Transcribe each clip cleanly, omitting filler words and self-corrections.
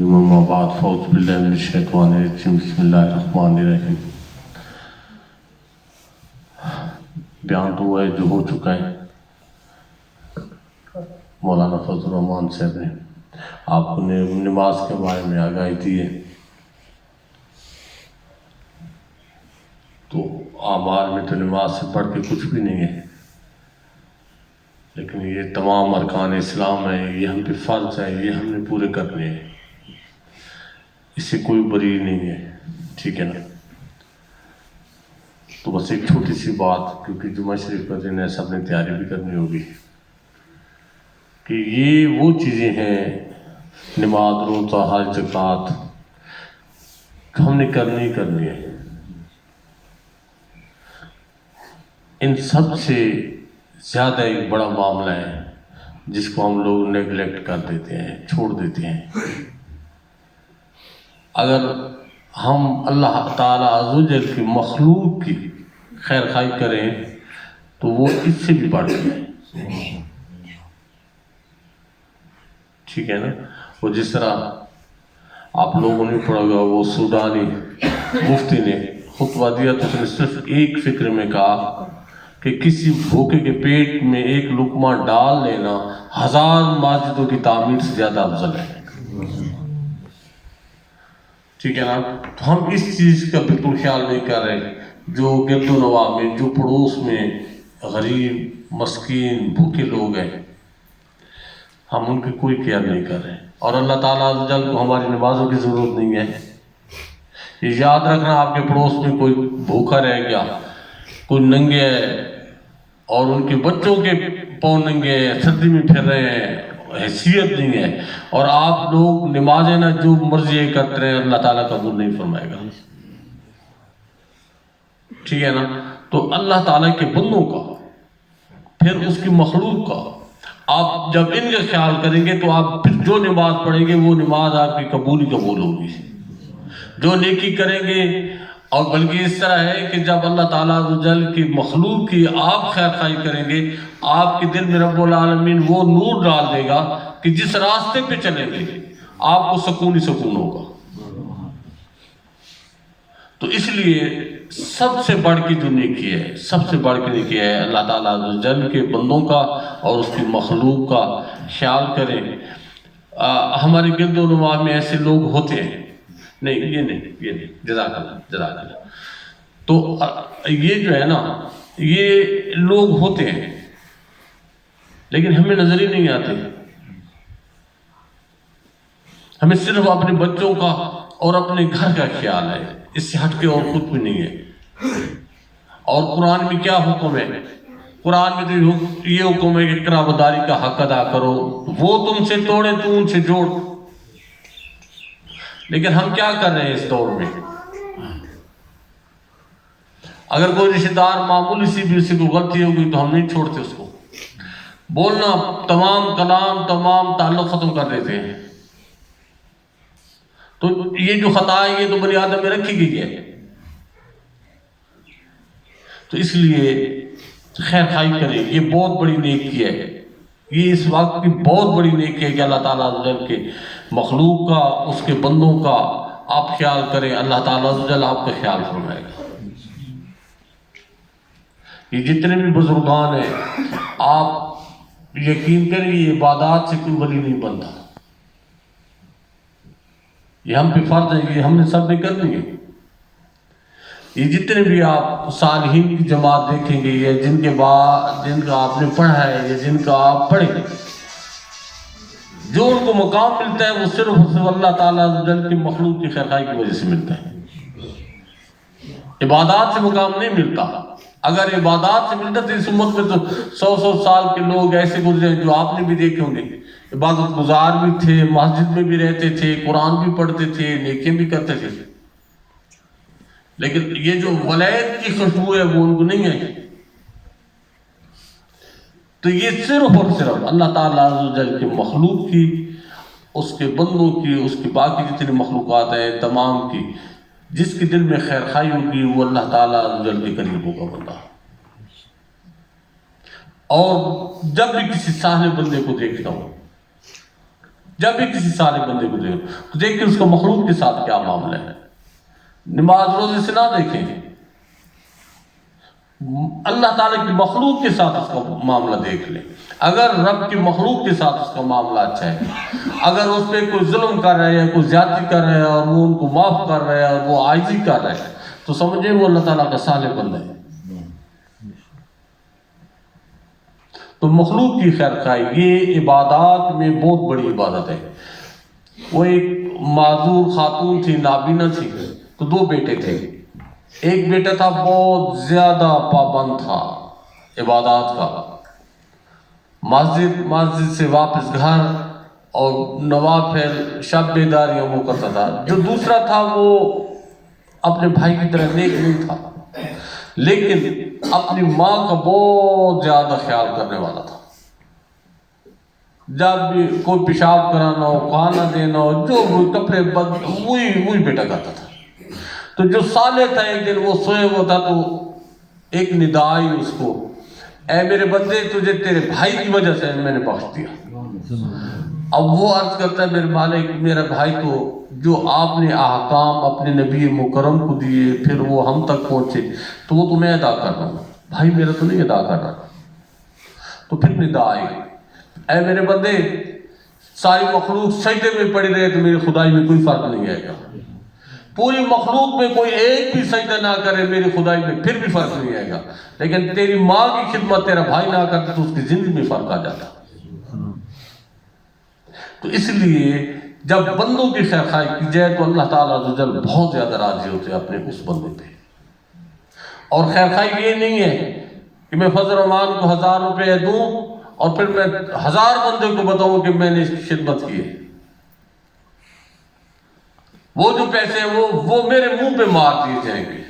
اما بعد فاعوذ باللہ من الشیطان الرجیم بسم اللہ الرحمن الرحیم۔ بیان تو ہے جو ہو چکا ہے، مولانا فضل الرحمان صاحب نے آپ کو نماز کے بارے میں آگاہی دی ہے، تو اعمال میں تو نماز سے بڑھ کے کچھ بھی نہیں ہے، لیکن یہ تمام ارکان اسلام ہیں، یہ ہم پہ فرض ہے، یہ ہم نے پورے کرنے ہیں، اس سے کوئی بری نہیں ہے، ٹھیک ہے نا۔ تو بس ایک چھوٹی سی بات، کیونکہ جمعہ شریف کا دن ہے، سب نے تیاری بھی کرنی ہوگی، کہ یہ وہ چیزیں ہیں نماز، روزہ، حج، زکوٰۃ جو ہم نے کرنی ہے۔ ان سب سے زیادہ ایک بڑا معاملہ ہے جس کو ہم لوگ نیگلیکٹ کر دیتے ہیں، چھوڑ دیتے ہیں۔ اگر ہم اللہ تعالیٰ عز و جل کی مخلوق کی خیر خواہی کریں تو وہ اس سے بھی بڑھ کے ہے، ٹھیک ہے نا۔ وہ جس طرح آپ لوگوں نے پڑھا ہوگا، وہ سوڈانی مفتی نے خطبہ دیا تو اس نے صرف ایک فکر میں کہا کہ کسی بھوکے کے پیٹ میں ایک لقمہ ڈال لینا 1000 مسجدوں کی تعمیر سے زیادہ افضل ہے، ٹھیک ہے نا۔ تو ہم اس چیز کا بالکل خیال نہیں کر رہے، جو گرد و نواح میں، جو پڑوس میں غریب مسکین بھوکے لوگ ہیں، ہم ان کی کوئی کیئر نہیں کر رہے، اور اللہ تعالیٰ عز و جل کو ہماری نمازوں کی ضرورت نہیں ہے۔ یہ یاد رکھنا، آپ کے پڑوس میں کوئی بھوکا رہ گیا، کوئی ننگے ہے اور ان کے بچوں کے پاؤں ننگے ہیں، سردی میں پھر رہے ہیں، حیثیت نہیں ہے، اور آپ لوگ نمازیں نہ جو مرضی کرتے رہے، اللہ تعالیٰ قبول نہیں فرمائے گا، ٹھیک ہے نا۔ تو اللہ تعالیٰ کے بندوں کا، پھر اس کی مخلوق کا، آپ جب ان کا خیال کریں گے تو آپ پھر جو نماز پڑھیں گے وہ نماز آپ کی قبول ہوگی، جو نیکی کریں گے۔ اور بلکہ اس طرح ہے کہ جب اللہ تعالیٰ عز و جل کی مخلوق کی آپ خیر خواہی کریں گے، آپ کے دل میں رب العالمین وہ نور ڈال دے گا کہ جس راستے پہ چلیں گے آپ کو سکون ہی سکون ہوگا۔ تو اس لیے سب سے بڑھ کے جو نیکی ہے، سب سے بڑھ کے نیکی ہے اللہ تعالیٰ عز و جل کے بندوں کا اور اس کی مخلوق کا خیال کریں۔ ہمارے گرد و نواح میں ایسے لوگ ہوتے ہیں، نہیں یہ نہیں، جزاک اللہ۔ تو یہ جو ہے نا، یہ لوگ ہوتے ہیں لیکن ہمیں نظر ہی نہیں آتے، ہمیں صرف اپنے بچوں کا اور اپنے گھر کا خیال ہے، اس سے ہٹ کے اور کچھ بھی نہیں ہے۔ اور قرآن میں کیا حکم ہے؟ قرآن میں تو یہ حکم ہے کہ قرابت داری کا حق ادا کرو، وہ تم سے توڑے تو ان سے جوڑ۔ لیکن ہم کیا کر رہے ہیں اس دور میں؟ اگر کوئی رشتہ دار معمولی سی بھی اسے کوئی غلطی ہوگی تو ہم نہیں چھوڑتے اس کو، بولنا تمام کلام، تمام تعلق ختم کر دیتے ہیں۔ تو یہ جو خطا ہے یہ تو بنی آدم میں رکھی گئی ہے۔ تو اس لیے خیر خواہی کریں، یہ بہت بڑی نیکی ہے، یہ اس وقت کی بہت بڑی نیکی ہے کہ اللہ تعالیٰ عز و جل کے مخلوق کا، اس کے بندوں کا آپ خیال کریں، اللہ تعالیٰ عز و جل آپ کا خیال فرمائے گا۔ یہ جتنے بھی بزرگان ہیں، آپ یقین کریں یہ عبادات سے کوئی ولی نہیں بنتا، یہ ہم پہ فرض ہے، یہ ہم نے سب نے کرنی ہے۔ یہ جتنے بھی آپ صالحین کی جماعت دیکھیں گے، یا جن کا آپ نے پڑھا ہے یا جن کا آپ پڑھیں گے، جو ان کو مقام ملتا ہے وہ صرف اور صرف اللہ تعالیٰ عز و جل کی مخلوق کی خیر خواہی کی وجہ سے ملتا ہے، عبادات سے مقام نہیں ملتا۔ اگر عبادات سے ملتا تو اس امت میں تو 100 سال کے لوگ ایسے گزرے جو آپ نے بھی دیکھے ہوں گے، عبادت گزار بھی تھے، مسجد میں بھی رہتے تھے، قرآن بھی پڑھتے تھے، نیکیاں بھی کرتے تھے، لیکن یہ جو ولایت کی خوشبو ہے وہ ان کو نہیں آئی۔ تو یہ صرف اور صرف اللہ تعالیٰ عز و جل کی مخلوق کی، اس کے بندوں کی، اس کی باقی جتنی مخلوقات ہیں تمام کی، جس کے دل میں خیر خواہی ہوگی وہ اللہ تعالیٰ عز و جل کے قریب ہوگا بندہ۔ اور جب بھی کسی صالح بندے کو دیکھتا ہوں جب بھی کسی صالح بندے کو دیکھو تو دیکھیں اس کا مخلوق کے ساتھ کیا معاملہ ہے. نماز روزے سے نہ دیکھیں، اللہ تعالیٰ کی مخلوق کے ساتھ اس کا معاملہ دیکھ لیں. اگر رب کی مخلوق کے ساتھ اس کا معاملہ اچھا ہے، اگر اس پہ کوئی ظلم کر رہے ہیں، کوئی زیادتی کر رہے ہیں اور وہ ان کو معاف کر رہے ہیں اور وہ عاجزی کر رہے ہیں، تو سمجھیں وہ اللہ تعالیٰ کا صالح بندہ ہے. تو مخلوق کی خیرخواہی یہ عبادات میں بہت بڑی عبادت ہے. وہ ایک معذور خاتون تھی، نابینا تھی، تو 2 بیٹے تھے. ایک بیٹا تھا بہت زیادہ پابند تھا عبادات کا، مسجد سے واپس گھر اور نوافل شب بیداریاں وہ کرتا تھا. جو دوسرا تھا وہ اپنے بھائی کی طرح نیک نہیں تھا، لیکن اپنی ماں کا بہت زیادہ خیال کرنے والا تھا. جب بھی کوئی پیشاب کرانا ہو، کھانا دینا ہو، جو کپڑے وہی بیٹا کرتا تھا. تو جو صالح تھا ایک دن وہ سوئے ہوا تھا تو ایک ندا آئی اس کو، اے میرے بندے تجھے تیرے بھائی کی وجہ سے میں نے بخش دیا. اب وہ عرض کرتا ہے میرے مالک میرا بھائی تو جو آپ نے احکام اپنے نبی مکرم کو دیے پھر وہ ہم تک پہنچے تو وہ تو میں ادا کر رہا ہوں، بھائی میرا تو نہیں ادا کر رہا. تو پھر ندا آئی، اے میرے بندے ساری مخلوق سجدے میں پڑی رہے تو میری خدائی میں کوئی فرق نہیں آئے گا. پوری مخلوق میں کوئی ایک بھی سجدہ نہ کرے میری خدائی میں پھر بھی فرق نہیں آئے گا، لیکن تیری ماں کی خدمت تیرا بھائی نہ کرتا تو اس کی زندگی میں فرق آ جاتا. تو اس لیے جب بندوں کی خیرخواہی کی جائے تو اللہ تعالیٰ عز و جل بہت زیادہ راضی ہوتے ہیں اپنے اس بندے پہ. اور خیرخواہی یہ نہیں ہے کہ میں فضل الرحمان کو 1000 روپے دوں اور پھر میں 1000 بندے کو بتاؤں کہ میں نے اس کی خدمت کی ہے. وہ جو پیسے ہیں وہ میرے منہ پہ مار دیے جائیں گے.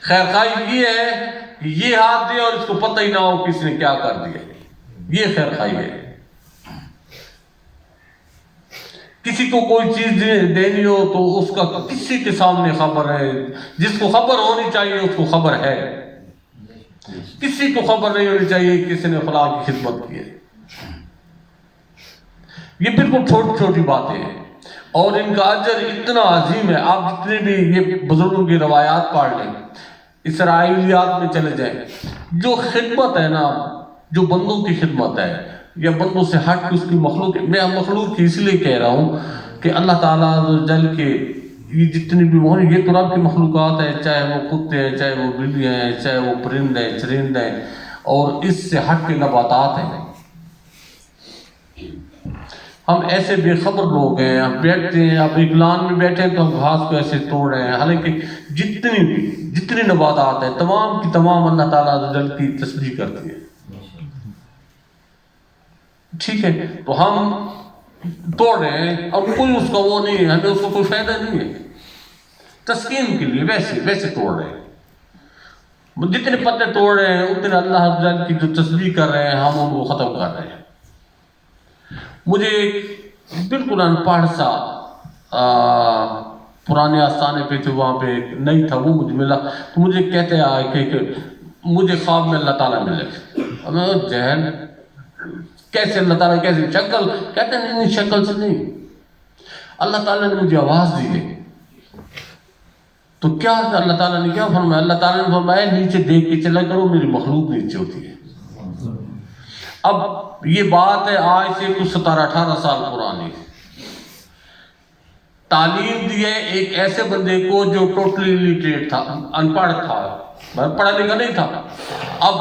خیرخواہی یہ ہے کہ یہ ہاتھ دے اور اس کو پتہ ہی نہ ہو کس نے کیا کر دیا. یہ خیرخواہی ہے. کسی کو کوئی چیز دینی ہو تو اس کا کسی کے سامنے خبر ہے، جس کو خبر ہونی چاہیے اس کو خبر ہے، کسی کو خبر نہیں ہونی چاہیے کسی نے فلاں کی خدمت کی ہے. یہ بالکل چھوٹی چھوٹی باتیں ہیں اور ان کا اجر اتنا عظیم ہے. آپ جتنے بھی یہ بزرگوں کی روایات پڑھ لیں، اسرائیلیات میں چلے جائیں، جو خدمت ہے نا، جو بندوں کی خدمت ہے یا بندوں سے ہٹ کے اس کی مخلوق، میں مخلوق کی اس لیے کہہ رہا ہوں کہ اللہ تعالیٰ عز و جل کے یہ جتنی بھی یہ تو رب کی مخلوقات ہیں، چاہے وہ کتے ہیں، چاہے وہ بلیاں ہیں، چاہے وہ پرند ہیں، چرند ہیں، اور اس سے ہٹ کے نباتات ہیں. ہم ایسے بے خبر لوگ ہیں، ہم بیٹھتے ہیں، اب اقلان میں بیٹھے تو ہم گھاس کو ایسے توڑ رہے ہیں، حالانکہ جتنی نباتات ہیں تمام کی تمام اللہ تعالیٰ عز و جل کی تسبیح کرتی ہے. ٹھیک ہے، تو ہم توڑ رہے ہیں اور کوئی اس کا وہ نہیں ہے، ہمیں اس کو کوئی فائدہ نہیں ہے، تسکین کے لیے ویسے توڑ رہے ہیں. جتنے پتے توڑ رہے ہیں اتنے اللہ عز و جل کی جو تسبیح کر رہے ہیں ہم ان کو ختم کر رہے ہیں. مجھے بالکل ان پڑھ سا پرانے آستانے پہ تھے، وہاں پہ نہیں تھا، وہ مجھے ملا تو مجھے کہتے آئے کہ مجھے خواب میں اللہ تعالیٰ ملے. میں جہل کیسے اللہ تعالیٰ کیسے شکل کہتے ہیں؟ نہیں شکل سے نہیں، اللہ تعالیٰ نے مجھے آواز دی ہے. تو کیا اللہ تعالیٰ نے کیا فرمایا؟ اللہ تعالیٰ نے فرمایا نیچے دیکھ کے چلا کرو، میری مخلوق نیچے ہوتی ہے. اب یہ بات ہے آج سے کچھ 17-18 سال پرانی. تعلیم دی ہے ایک ایسے بندے کو جو ٹوٹلی لٹریٹ تھا، ان پڑھ تھا، پڑھا لکھا نہیں تھا. اب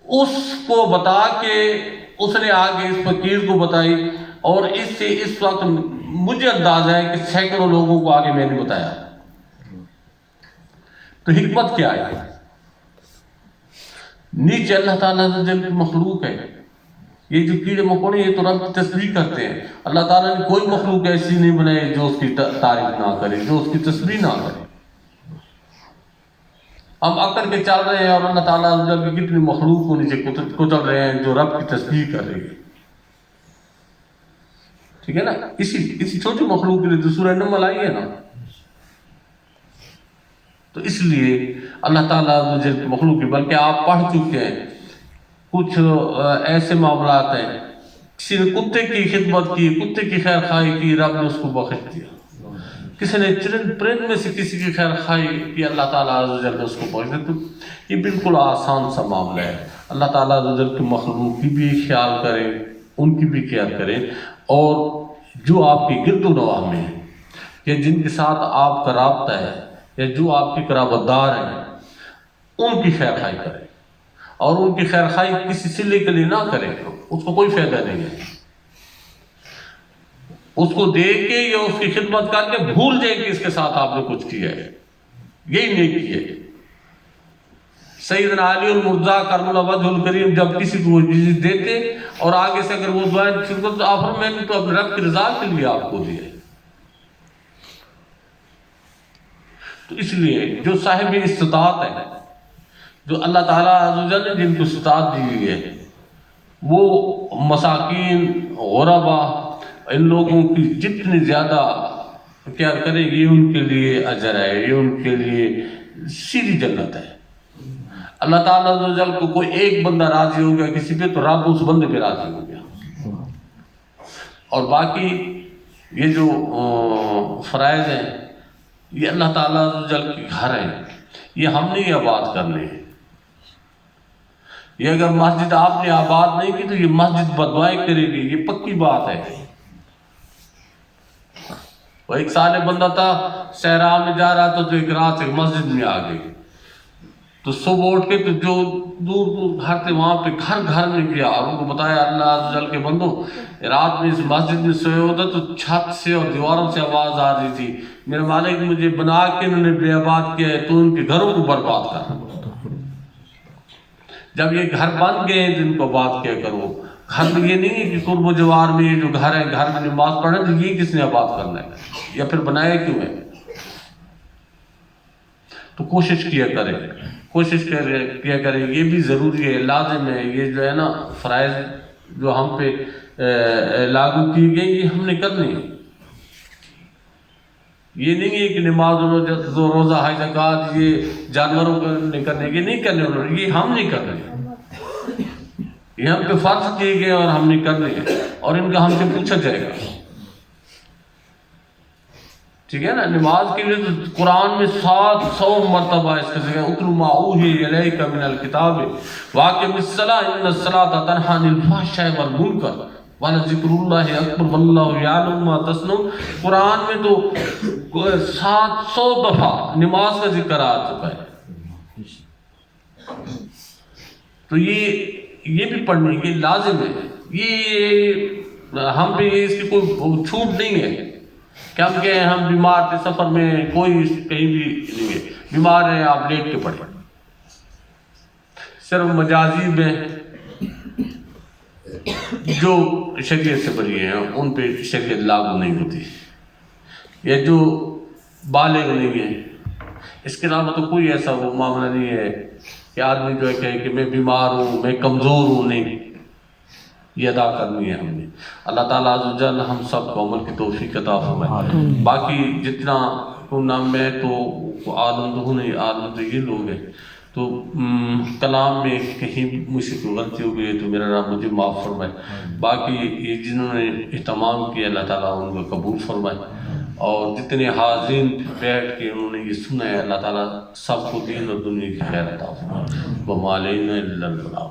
اس کو بتا کے اس نے آگے اس فقیر کو بتائی اور اس سے اس وقت مجھے اندازہ ہے کہ سینکڑوں لوگوں کو آگے میں نے بتایا. تو حکمت کیا ہے؟ نیچے اللہ تعالیٰ جل کی مخلوق ہے. یہ جو کیڑے مکوڑے یہ تو رب کی تسبیح کرتے ہیں. اللہ تعالیٰ نے کوئی مخلوق ایسی نہیں بنائی جو اس کی تعریف نہ کرے، جو اس کی تسبیح نہ کرے. ہم اکڑ کے چل رہے ہیں اور اللہ تعالیٰ جل کی کتنی مخلوق کو نیچے کچل رہے ہیں جو رب کی تسبیح کر رہی ہے. ٹھیک ہے نا؟ اسی چھوٹی مخلوق کے لیے تو سورہ نمل آئی ہے نا. تو اس لیے اللہ تعالیٰ جل کی مخلوق کی، بلکہ آپ پڑھ چکے ہیں کچھ ایسے معاملات ہیں کسی نے کتے کی خدمت کی، کتے کی خیر خواہی کی، رب نے اس کو بخش دیا. کسی نے چرند پرند میں سے کسی کی خیر خواہی کی، اللہ تعالیٰ عز و جل نے اس کو بخش دیا. تو یہ بالکل آسان سا معاملہ ہے. اللہ تعالیٰ عز و جل کی مخلوق کی بھی خیال کریں، ان کی بھی کیئر کریں، اور جو آپ کی گرد و نواح میں ہیں یا جن کے ساتھ آپ کا رابطہ ہے یا جو آپ کے قرابت دار ہیں ان کی خیر خواہی کریں. اور ان کی خیر خواہی کسی صلے کے لیے نہ کریں، اس کو کوئی فائدہ نہیں ہے. اس کو دیکھ کے یا اس کی خدمت کر کے بھول جائیں کہ اس کے ساتھ آپ نے کچھ کیا ہے. یہی نیکی ہے. سیدنا علی المرضیٰ کرم اللہ وجہ الکریم جب کسی کو چیز دیتے اور آگے سے اگر وہ دعائیں شروع کرتے تو آپ میں نے تو اپنے رب کی رضا کے لیے آپ کو دیا. تو اس لیے جو صاحب استطاعت ہے، جو اللہ تعالیٰ عز و جل نے جن کو استطاعت دی ہوئی ہے، وہ مساکین، غربا، ان لوگوں کی جتنی زیادہ کیا کرے، یہ ان کے لیے اجر ہے، یہ ان کے لیے سیدھی جنت ہے. اللہ تعالیٰ عز و جل کو کوئی ایک بندہ راضی ہو گیا کسی پہ تو رب اس بندے پہ راضی ہو گیا. اور باقی یہ جو فرائض ہیں یہ اللہ تعالیٰ عز و جل کے گھر ہیں، یہ ہم نے آباد کرنے ہیں. یہ اگر مسجد آپ نے آباد نہیں کی تو یہ مسجد بدوائیں کرے گی، یہ پکی بات ہے. وہ ایک سال بندہ تھا صحرا میں جا رہا تھا تو ایک رات ایک مسجد میں آ گئی، تو صبح اٹھ کے تو جو دور دور گھر تھے وہاں پہ گھر گھر میں گیا اور ان کو بتایا اللہ عز و جل کے بندو رات میں اس مسجد میں سوئے ہوتا تو چھت سے اور دیواروں سے آواز آ رہی تھی، میرے مالک مجھے بنا کے انہوں نے بے آباد کیا ہے تو ان کے گھروں کو برباد کر. جب یہ گھر بن گئے تو ان کو آباد کیا کرو. گھر میں یہ نہیں ہے کہ قرب و جوار میں یہ جو گھر ہے گھر میں نماز پڑھیں تو یہ کس نے آباد کرنا ہے یا پھر بنایا کیوں ہے. تو کوشش کیا کریں، یہ بھی ضروری ہے، لازم ہے. یہ جو ہے نا فرائض جو ہم پہ لاگو کی گئی یہ ہم نے کرنی ہے. یہ نہیں ہے کہ نماز روزہ حج زکوٰۃ یہ جانوروں کو نہیں کرنے، یہ نہیں کرنے انہوں نے، یہ ہم نہیں کرنے. یہ ہم پہ فرض کیے گئے اور ہم نہیں کرنے ہیں اور ان کا ہم سے پوچھا جائے گا. ٹھیک ہے نا. نماز کے لیے تو قرآن میں 700 مرتبہ اس کا ذکر اتل ما اوحی الیک من الکتاب واقم الصلاۃ ان الصلاۃ تنہی عن الفحشاء والمنکر ولذکر اللہ اکبر واللہ یعلم ما تصنعون. قرآن میں تو 700 دفعہ نماز کا ذکر آ چکا ہے. تو یہ بھی پڑھنے یہ لازم ہے. یہ ہم پہ اس کی کوئی چھوٹ نہیں ہے کہ ہم کہیں ہم بیمار تھے سفر میں، کوئی کہیں بھی نہیں ہے، بیمار ہیں آپ لیٹ کے پڑھیں. صرف مجازی میں جو شریعت سے بری ہیں ان پہ شریعت لاگو نہیں ہوتی، یا جو بالغ نہیں ہے. اس کے علاوہ تو کوئی ایسا وہ معاملہ نہیں ہے کہ آدمی جو ہے کہے کہ میں بیمار ہوں، میں کمزور ہوں. نہیں، یہ ادا کرنی ہے ہم نے. اللہ تعالیٰ عز و جل ہم سب کو عمل کی توفیق عطا فرمائے. باقی جتنا نام میں تو عالم تو نہیں، عالم تو یہ لوگ ہیں. تو کلام میں کہیں مجھ سے کوئی غلطی ہو گئی تو میرا نام مجھے معاف فرمائے. باقی یہ جنہوں نے اہتمام کیا اللہ تعالیٰ ان کو قبول فرمائے، اور جتنے حاضرین بیٹھ کے انہوں نے یہ سنا ہے اللہ تعالیٰ سب کو دین اور دنیا کی خیر عطا فرمائے. وما علینا الا البلاغ.